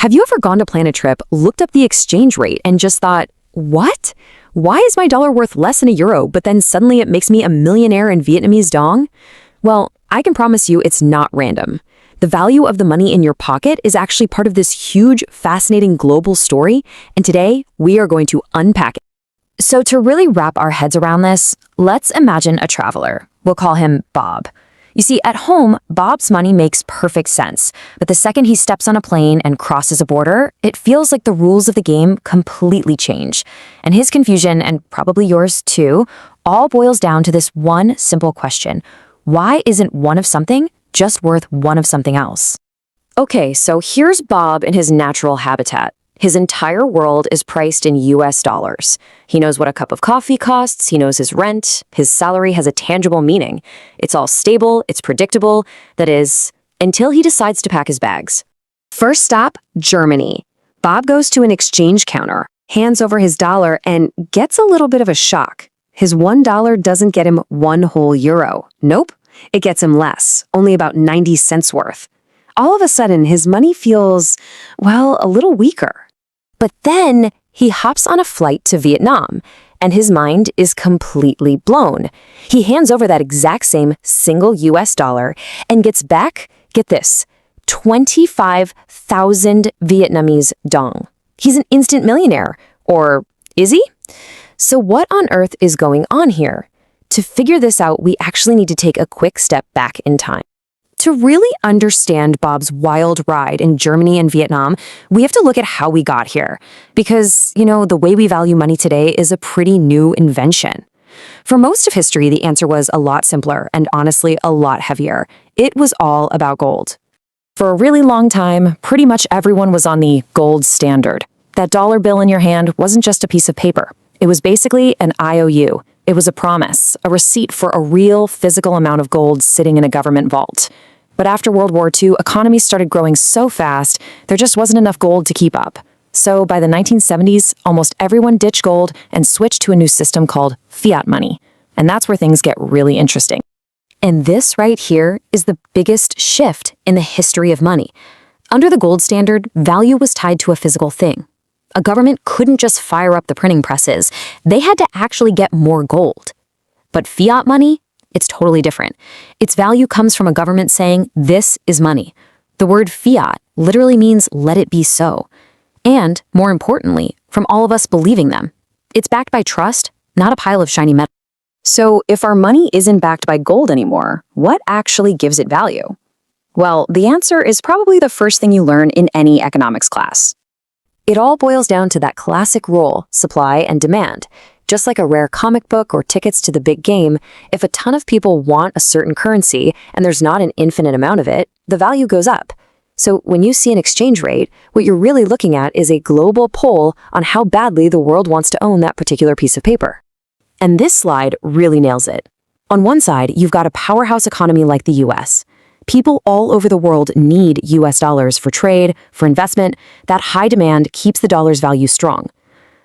Have you ever gone to plan a trip, looked up the exchange rate, and just thought, what? Why is my dollar worth less than a euro, but then suddenly it makes me a millionaire in Vietnamese dong? Well, I can promise you it's not random. The value of the money in your pocket is actually part of this huge, fascinating global story, and today we are going to unpack it. So to really wrap our heads around this, let's imagine a traveler. We'll call him Bob. You see, at home, Bob's money makes perfect sense, but the second he steps on a plane and crosses a border, it feels like the rules of the game completely change. And his confusion, and probably yours too, all boils down to this one simple question. Why isn't one of something just worth one of something else? Okay, so here's Bob in his natural habitat. His entire world is priced in US dollars. He knows what a cup of coffee costs, he knows his rent, his salary has a tangible meaning. It's all stable, it's predictable, that is, until he decides to pack his bags. First stop, Germany. Bob goes to an exchange counter, hands over his dollar, and gets a little bit of a shock. His $1 doesn't get him one whole euro. Nope, it gets him less, only about 90 cents worth. All of a sudden, his money feels, well, a little weaker. But then he hops on a flight to Vietnam, and his mind is completely blown. He hands over that exact same single US dollar and gets back, get this, 25,000 Vietnamese dong. He's an instant millionaire. Or is he? So what on earth is going on here? To figure this out, we actually need to take a quick step back in time. To really understand Bob's wild ride in Germany and Vietnam, we have to look at how we got here. Because, the way we value money today is a pretty new invention. For most of history, the answer was a lot simpler and honestly a lot heavier. It was all about gold. For a really long time, pretty much everyone was on the gold standard. That dollar bill in your hand wasn't just a piece of paper. It was basically an IOU. It was a promise, a receipt for a real physical amount of gold sitting in a government vault. But after World War II, economies started growing so fast, there just wasn't enough gold to keep up. So by the 1970s, almost everyone ditched gold and switched to a new system called fiat money. And that's where things get really interesting. And this right here is the biggest shift in the history of money. Under the gold standard, value was tied to a physical thing. A government couldn't just fire up the printing presses. They had to actually get more gold. But fiat money? It's totally different. Its value comes from a government saying, this is money. The word fiat literally means let it be so. And, more importantly, from all of us believing them. It's backed by trust, not a pile of shiny metal. So if our money isn't backed by gold anymore, what actually gives it value? Well, the answer is probably the first thing you learn in any economics class. It all boils down to that classic rule, supply and demand. Just like a rare comic book or tickets to the big game, if a ton of people want a certain currency and there's not an infinite amount of it, the value goes up. So when you see an exchange rate, what you're really looking at is a global poll on how badly the world wants to own that particular piece of paper. And this slide really nails it. On one side, you've got a powerhouse economy like the US. People all over the world need US dollars for trade, for investment. That high demand keeps the dollar's value strong.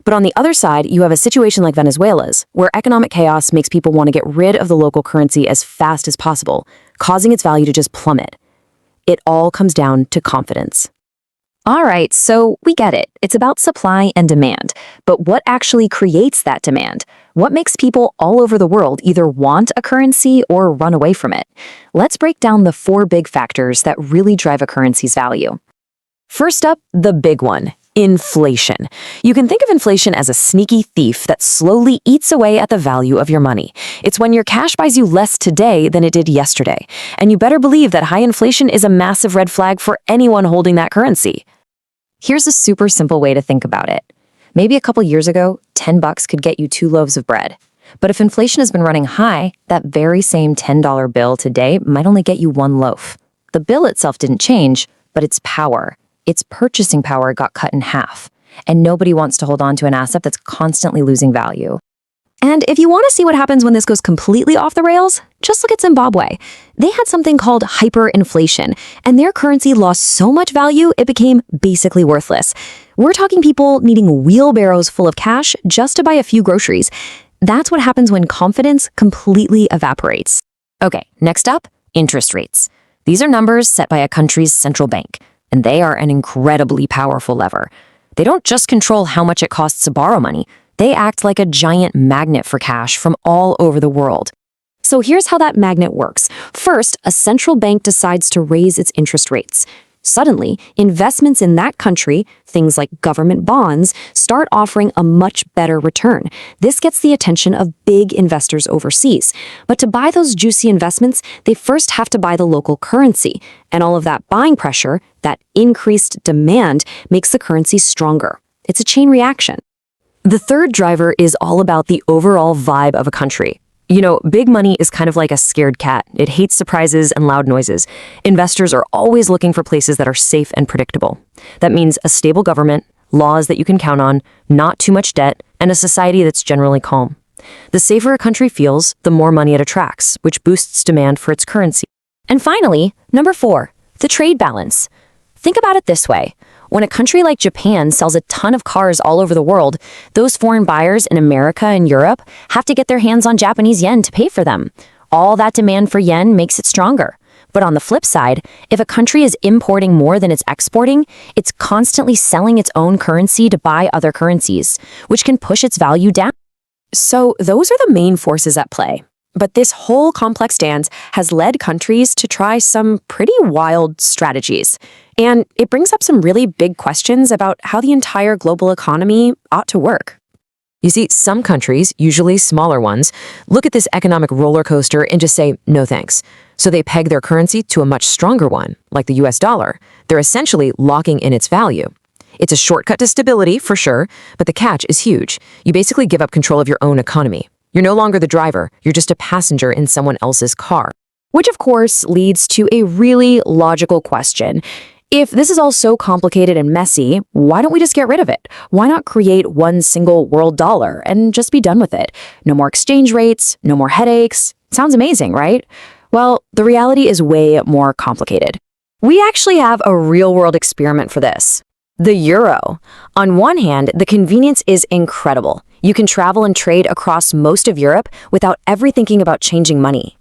But on the other side, you have a situation like Venezuela's, where economic chaos makes people want to get rid of the local currency as fast as possible, causing its value to just plummet. It all comes down to confidence. All right, so we get it. It's about supply and demand. But what actually creates that demand? What makes people all over the world either want a currency or run away from it? Let's break down the 4 big factors that really drive a currency's value. First up, the big one. Inflation. You can think of inflation as a sneaky thief that slowly eats away at the value of your money. It's when your cash buys you less today than it did yesterday. And you better believe that high inflation is a massive red flag for anyone holding that currency. Here's a super simple way to think about it. Maybe a couple years ago, $10 could get you 2 loaves of bread. But if inflation has been running high, that very same $10 bill today might only get you 1 loaf. The bill itself didn't change, but its power, its purchasing power got cut in half, and nobody wants to hold on to an asset that's constantly losing value. And if you want to see what happens when this goes completely off the rails, just look at Zimbabwe. They had something called hyperinflation, and their currency lost so much value it became basically worthless. We're talking people needing wheelbarrows full of cash just to buy a few groceries. That's what happens when confidence completely evaporates. Okay, next up, interest rates. These are numbers set by a country's central bank. and they are an incredibly powerful lever. They don't just control how much it costs to borrow money, they act like a giant magnet for cash from all over the world. So here's how that magnet works. First, a central bank decides to raise its interest rates. Suddenly, investments in that country, things like government bonds, start offering a much better return. This gets the attention of big investors overseas. But to buy those juicy investments, they first have to buy the local currency. And all of that buying pressure, that increased demand, makes the currency stronger. It's a chain reaction. The third driver is all about the overall vibe of a country. You know, big money is kind of like a scared cat. It hates surprises and loud noises. Investors are always looking for places that are safe and predictable. That means a stable government, laws that you can count on, not too much debt, and a society that's generally calm. The safer a country feels, the more money it attracts, which boosts demand for its currency. And finally, number 4, the trade balance. Think about it this way. When a country like Japan sells a ton of cars all over the world, those foreign buyers in America and Europe have to get their hands on Japanese yen to pay for them. All that demand for yen makes it stronger. But on the flip side, if a country is importing more than it's exporting, it's constantly selling its own currency to buy other currencies, which can push its value down. So those are the main forces at play. But this whole complex dance has led countries to try some pretty wild strategies. And it brings up some really big questions about how the entire global economy ought to work. You see, some countries, usually smaller ones, look at this economic roller coaster and just say, no thanks. So they peg their currency to a much stronger one, like the US dollar. They're essentially locking in its value. It's a shortcut to stability, for sure, but the catch is huge. You basically give up control of your own economy. You're no longer the driver, you're just a passenger in someone else's car. Which, of course, leads to a really logical question. If this is all so complicated and messy, why don't we just get rid of it? Why not create one single world dollar and just be done with it? No more exchange rates, no more headaches. Sounds amazing, right? Well, the reality is way more complicated. We actually have a real-world experiment for this. The euro. On one hand, the convenience is incredible. You can travel and trade across most of Europe without ever thinking about changing money.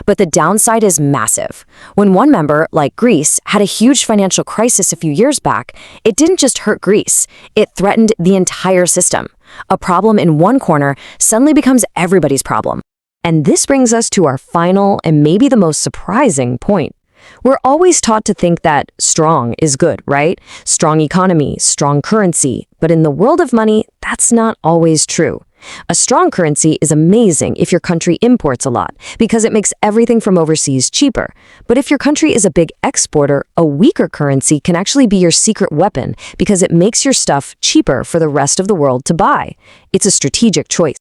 But the downside is massive. When one member, like Greece, had a huge financial crisis a few years back, it didn't just hurt Greece, it threatened the entire system. A problem in one corner suddenly becomes everybody's problem. And this brings us to our final and maybe the most surprising point. We're always taught to think that strong is good, right? Strong economy, strong currency. But in the world of money, that's not always true. A strong currency is amazing if your country imports a lot, because it makes everything from overseas cheaper. But if your country is a big exporter, a weaker currency can actually be your secret weapon, because it makes your stuff cheaper for the rest of the world to buy. It's a strategic choice.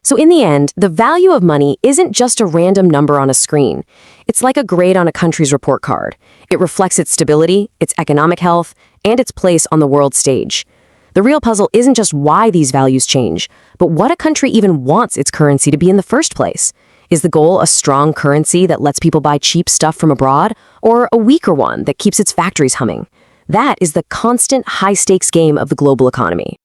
So in the end, the value of money isn't just a random number on a screen. It's like a grade on a country's report card. It reflects its stability, its economic health, and its place on the world stage. The real puzzle isn't just why these values change, but what a country even wants its currency to be in the first place. Is the goal a strong currency that lets people buy cheap stuff from abroad, or a weaker one that keeps its factories humming? That is the constant high-stakes game of the global economy.